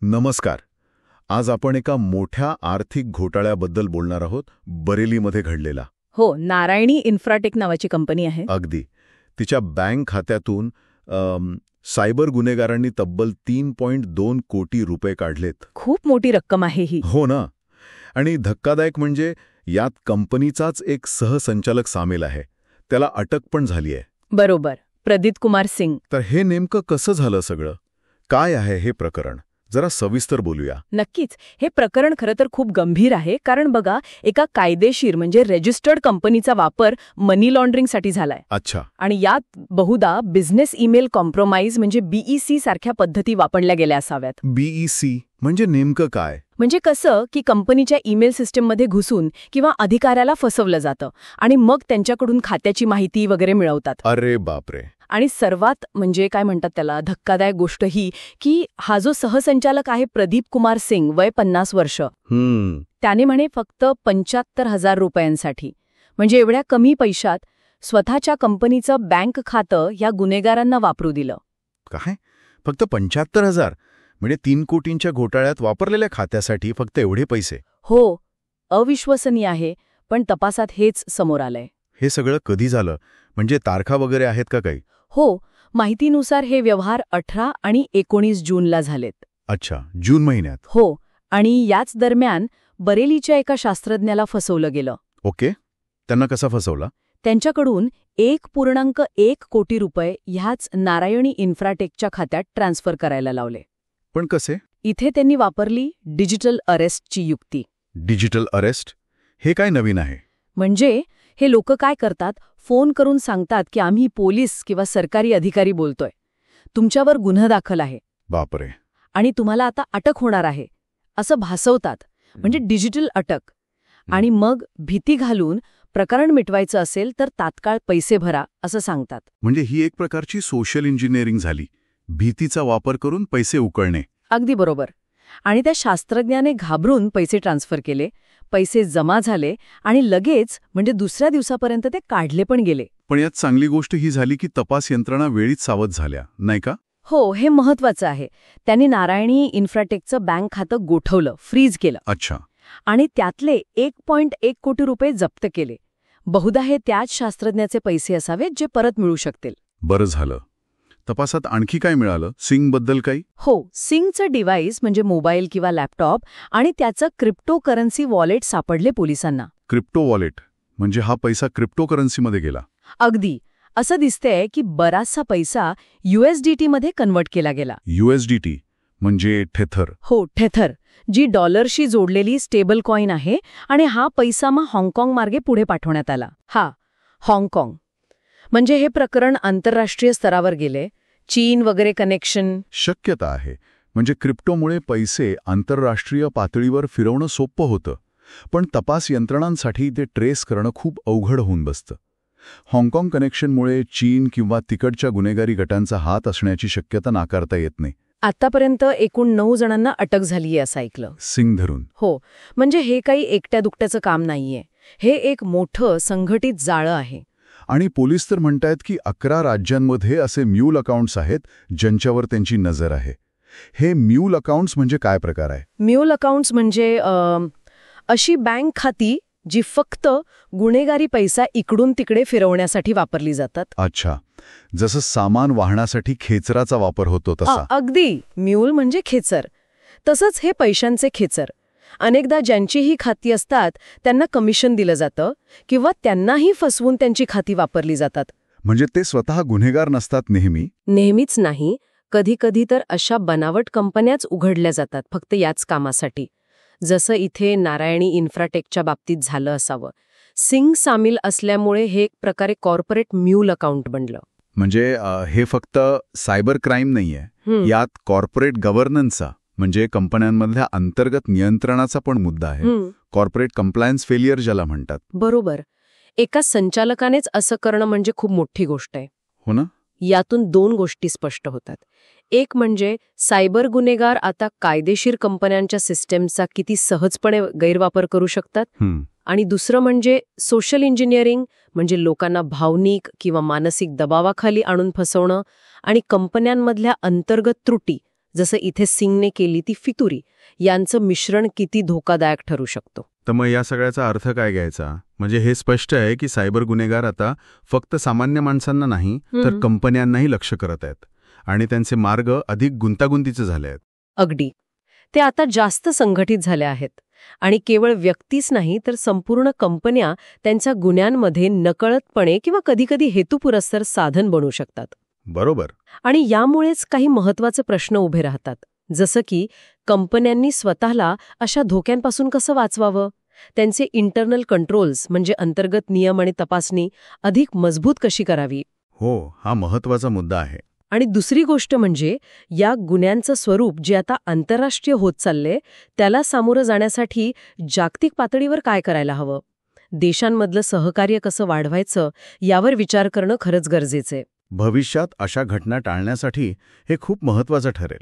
नमस्कार. आज आपण एका मोठ्या आर्थिक घोटाळ्याबद्दल बोलणार आहोत, बरेलीमध्ये घडलेला. हो, नारायणी इन्फ्राटेक नावाची कंपनी आहे. अगदी. तिच्या बँक खात्यातून सायबर गुन्हेगारांनी तब्बल 3.2 कोटी रुपये काढलेत. खूप मोठी रक्कम आहे ही. हो ना. आणि धक्कादायक म्हणजे यात कंपनीचाच एक सहसंचालक सामील आहे. त्याला अटक पण झाली आहे. बरोबर, प्रदीप कुमार सिंग. तर हे नेमकं कसं झालं सगळं? काय आहे हे प्रकरण? जरा सविस्तर बोलूया. नक्कीच. हे प्रकरण खरं तर खूप गंभीर आहे, कारण बघा, एका कायदेशीर म्हणजे रजिस्टर्ड कंपनीचा वापर मनी लॉन्ड्रिंगसाठी झालाय. अच्छा. आणि यात बहुधा बिझनेस ईमेल कॉम्प्रोमाइज म्हणजे बीईसी सारख्या पद्धती वापरल्या गेल्या असाव्यात. बीईसी म्हणजे नेमकं काय? म्हणजे कसं की कंपनीच्या ईमेल सिस्टीममध्ये घुसून किंवा अधिकाऱ्याला फसवलं जातं आणि मग त्यांच्याकडून खात्याची माहिती वगैरे मिळवतात. अरे बापरे. आणि सर्वात म्हणजे काय म्हणतात त्याला, धक्कादायक गोष्ट ही की हा जो सहसंचालक आहे प्रदीप कुमार सिंग, वय 50 वर्ष, त्याने म्हणे फक्त 75,000 रुपयांसाठी, म्हणजे एवढ्या कमी पैशात स्वतःच्या कंपनीचं बँक खातं या गुन्हेगारांना वापरू दिलं. काय? फक्त 75,000? म्हणजे 3 कोटींच्या घोटाळ्यात वापरलेल्या खात्यासाठी फक्त एवढे पैसे? हो, अविश्वसनीय आहे, पण तपासात हेच समोर आलंय. हे सगळं कधी झालं? म्हणजे तारखा वगैरे आहेत का काही? हो, माहितीनुसार हे व्यवहार 18 आणि 19 जूनला झालेत. अच्छा, जून महिन्यात. हो, आणि याच दरम्यान बरेलीच्या एका शास्त्रज्ञाला फसवलं गेलं. ओके. त्यांना कसा फसवला? त्यांच्याकडून 1.1 कोटी रुपये ह्याच नारायणी इन्फ्राटेकच्या खात्यात ट्रान्सफर करायला लावले. पण कसे? इथे त्यांनी वापरली डिजिटल अरेस्टची युक्ती. Digital arrest? हे काय नवीन आहे? म्हणजे हे लोक काय करतात, फोन करून सांगतात की आम्ही पोलीस किंवा सरकारी अधिकारी बोलतोय, तुमच्यावर गुन्हा दाखल आहे. बापरे. आणि तुम्हाला आता अटक होणार आहे असं भासवतात, म्हणजे डिजिटल अटक. आणि मग भीती घालून प्रकरण मिटवायचं असेल तर तात्काळ पैसे भरा असं सांगतात. म्हणजे ही एक प्रकारची सोशल इंजिनिअरिंग झाली. भीतीचा वापर करून पैसे उकळणे. अगदी बरोबर. आणि त्या शास्त्रज्ञाने घाबरून पैसे ट्रान्सफर केले, पैसे जमा झाले आणि लगेच म्हणजे दुसऱ्या दिवसापर्यंत ते काढले पण गेले. पण यात चांगली गोष्ट ही झाली की तपास यंत्रणा वेळीच सावध झाल्या, नाही का? हो, हे महत्वाचं आहे. त्यांनी नारायणी इन्फ्राटेकचं बँक खातं गोठवलं, फ्रीज केलं. अच्छा. आणि त्यातले 1.1 कोटी रुपये जप्त केले. बहुधा हे त्याच शास्त्रज्ञाचे पैसे असावेत जे परत मिळू शकतील. बरं झालं. तपासात आणखी काय मिळालं? सिंगबद्दल काही? हो, सिंगचं डिव्हाइस म्हणजे मोबाईल किंवा लॅपटॉप आणि त्याचं क्रिप्टोकरन्सी वॉलेट सापडले पोलिसांना. क्रिप्टो वॉलेट म्हणजे हा पैसा क्रिप्टोकरन्सीमध्ये गेला? अगदी. असं दिसतंय की बराचसा पैसा USDT मध्ये कन्वर्ट केला गेला. USDT म्हणजे ठेथर? हो, ठेथर, जी डॉलरशी जोडलेली स्टेबल कॉइन आहे. आणि हा पैसा मग हाँगकाँग मार्गे पुढे पाठवण्यात आला. हाँगकाँग म्हणजे हे प्रकरण आंतरराष्ट्रीय स्तरावर गेले. चीन वगैरे कनेक्शन शक्यता आहे. म्हणजे क्रिप्टोमुळे पैसे आंतरराष्ट्रीय पातळीवर फिरवणं सोपं होतं. पण तपास यंत्रणांसाठी ते ट्रेस करणं खूप अवघड होऊन बसतं. हाँगकाँग कनेक्शनमुळे चीन किंवा तिकडच्या गुन्हेगारी गटांचा हात असण्याची शक्यता नाकारता येत नाही. आतापर्यंत एकूण 9 जणांना अटक झालीये असं ऐकलं. सिंग धरून? हो. म्हणजे हे काही एकट्या दुकट्याचं काम नाहीये. हे एक मोठं संघटित जाळं आहे. आणि पोलीस तर म्हणतायत की 11 राज्यांमध्ये असे म्यूल अकाउंट्स आहेत ज्यांच्यावर त्यांची नजर आहे. हे म्यूल अकाउंट्स म्हणजे काय प्रकार आहे? म्यूल अकाउंट्स म्हणजे अशी बँक खाती जी फक्त गुन्हेगारी पैसा इकडून तिकडे फिरवण्यासाठी वापरली जातात. अच्छा. जसं सामान वाहण्यासाठी खेचराचा वापर होतो तसा? अगदी. म्यूल म्हणजे खेचर. तसंच हे पैशांचे खेचर. अनेकदा ज्यांचीही खाती असतात त्यांना कमिशन दिलं जातं किंवा त्यांनाही फसवून त्यांची खाती वापरली जातात. म्हणजे ते स्वतः गुन्हेगार नसतात नेहमी? नेहमीच नाही. कधी कधी तर अशा बनावट कंपन्याच उघडल्या जातात फक्त याच कामासाठी. जसं इथे नारायणी इन्फ्राटेकच्या बाबतीत झालं असावं. सिंग सामील असल्यामुळे हे एक प्रकारे कॉर्पोरेट म्यूल अकाउंट बनलं. म्हणजे हे फक्त सायबर क्राईम नाहीये, यात कॉर्पोरेट गव्हर्नन्सचा म्हणजे कंपन्यांमधल्या अंतर्गत नियंत्रणाचा पण मुद्दा आहे. कॉर्पोरेट कंप्लायन्स फेलियर ज्याला म्हणतात. बरोबर. एका संचालकानेच असं करणं म्हणजे खूप मोठी गोष्ट आहे. हो ना. यातून 2 गोष्टी स्पष्ट होतात. एक म्हणजे सायबर गुन्हेगार आता कायदेशीर कंपन्यांच्या सिस्टमचा किती सहजपणे गैरवापर करू शकतात. आणि दुसरं म्हणजे सोशल इंजिनिअरिंग म्हणजे लोकांना भावनिक किंवा मानसिक दबावाखाली आणून फसवणं आणि कंपन्यांमधल्या अंतर्गत त्रुटी जसं इथे सिंगने केली ती फितुरी, यांचं मिश्रण किती धोकादायक ठरू शकतो. तर मग या सगळ्याचा अर्थ काय घ्यायचा? म्हणजे हे स्पष्ट आहे की सायबर गुन्हेगार आता फक्त सामान्य माणसांना नाही तर कंपन्यांनाही लक्ष करत आहेत आणि त्यांचे मार्ग अधिक गुंतागुंतीचे झाले आहेत. अगदी. ते आता जास्त संघटित झाले आहेत आणि केवळ व्यक्तीच नाही तर संपूर्ण कंपन्या त्यांच्या गुन्ह्यांमध्ये नकळतपणे किंवा कधीकधी हेतुपुरस्सर साधन बनू शकतात. बरोबर. आणि यामुळेच काही महत्त्वाचे प्रश्न उभे राहतात, जसं की कंपन्यांनी स्वतःला अशा धोक्यांपासून कसं वाचवावं, त्यांचे इंटरनल कंट्रोल्स म्हणजे अंतर्गत नियम आणि तपासणी अधिक मजबूत कशी करावी. हो, हा महत्वाचा मुद्दा आहे. आणि दुसरी गोष्ट म्हणजे या गुन्ह्यांचं स्वरूप जे आता आंतरराष्ट्रीय होत चाललंय त्याला सामोरं जाण्यासाठी जागतिक पातळीवर काय करायला हवं, देशांमधलं सहकार्य कसं वाढवायचं यावर विचार करणं खरंच गरजेचं आहे. भविष्यात अशा घटना टाळण्यासाठी हे खूप महत्वाचं ठरेल.